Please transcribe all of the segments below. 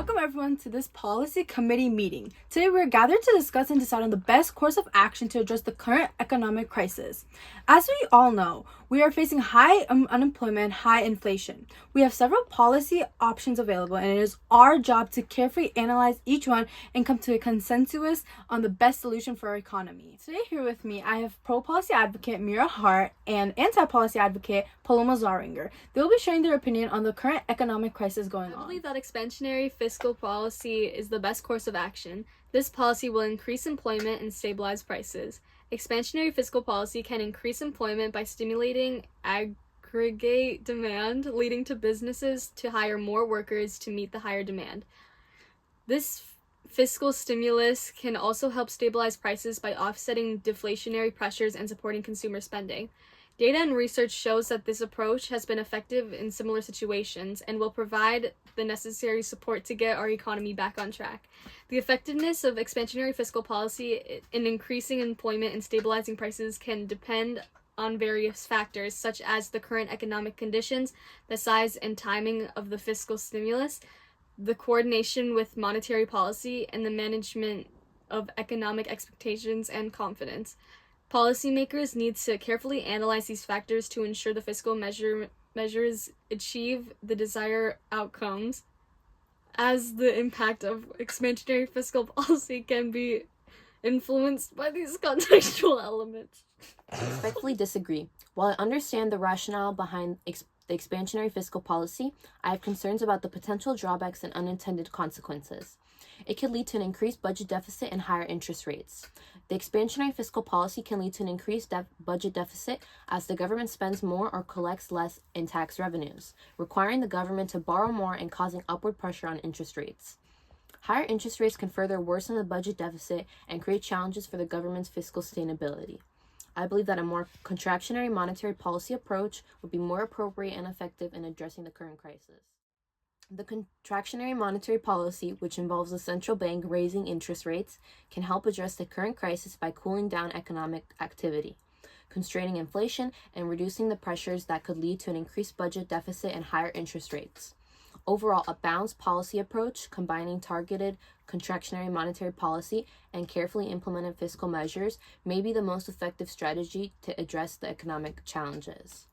Welcome everyone to this policy committee meeting. Today we are gathered to discuss and decide on the best course of action to address the current economic crisis. As we all know, we are facing high unemployment and high inflation. We have several policy options available, and it is our job to carefully analyze each one and come to a consensus on the best solution for our economy. Today here with me, I have pro-policy advocate Mira Hart and anti-policy advocate Paloma Zaringer. They will be sharing their opinion on the current economic crisis going on. I believe that expansionary fiscal policy is the best course of action. This policy will increase employment and stabilize prices. Expansionary fiscal policy can increase employment by stimulating aggregate demand, leading to businesses to hire more workers to meet the higher demand. This fiscal stimulus can also help stabilize prices by offsetting deflationary pressures and supporting consumer spending. Data and research shows that this approach has been effective in similar situations and will provide the necessary support to get our economy back on track. The effectiveness of expansionary fiscal policy in increasing employment and stabilizing prices can depend on various factors, such as the current economic conditions, the size and timing of the fiscal stimulus, the coordination with monetary policy, and the management of economic expectations and confidence. Policymakers need to carefully analyze these factors to ensure the fiscal measures achieve the desired outcomes, as the impact of expansionary fiscal policy can be influenced by these contextual elements. I respectfully disagree. While I understand the rationale behind the expansionary fiscal policy, I have concerns about the potential drawbacks and unintended consequences. It could lead to an increased budget deficit and higher interest rates. The expansionary fiscal policy can lead to an increased budget deficit as the government spends more or collects less in tax revenues, requiring the government to borrow more and causing upward pressure on interest rates. Higher interest rates can further worsen the budget deficit and create challenges for the government's fiscal sustainability. I believe that a more contractionary monetary policy approach would be more appropriate and effective in addressing the current crisis. The contractionary monetary policy, which involves the central bank raising interest rates, can help address the current crisis by cooling down economic activity, constraining inflation, and reducing the pressures that could lead to an increased budget deficit and higher interest rates. Overall, a balanced policy approach combining targeted contractionary monetary policy and carefully implemented fiscal measures may be the most effective strategy to address the economic challenges.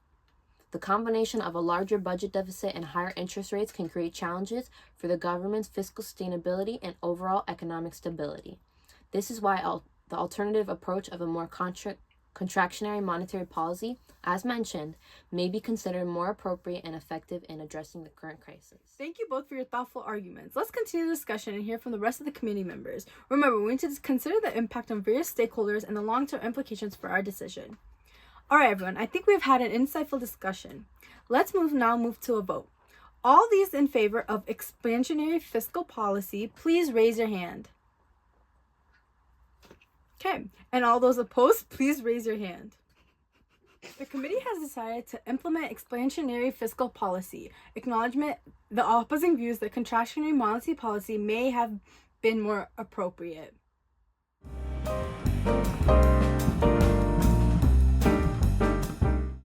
The combination of a larger budget deficit and higher interest rates can create challenges for the government's fiscal sustainability and overall economic stability. This is why the alternative approach of a more contractionary monetary policy, as mentioned, may be considered more appropriate and effective in addressing the current crisis. Thank you both for your thoughtful arguments. Let's continue the discussion and hear from the rest of the committee members. Remember, we need to consider the impact on various stakeholders and the long-term implications for our decision. All right, everyone, I think we've had an insightful discussion. Let's move to a vote. All these in favor of expansionary fiscal policy, please raise your hand. Okay, and all those opposed, please raise your hand. The committee has decided to implement expansionary fiscal policy. Acknowledgement the opposing views that contractionary monetary policy may have been more appropriate.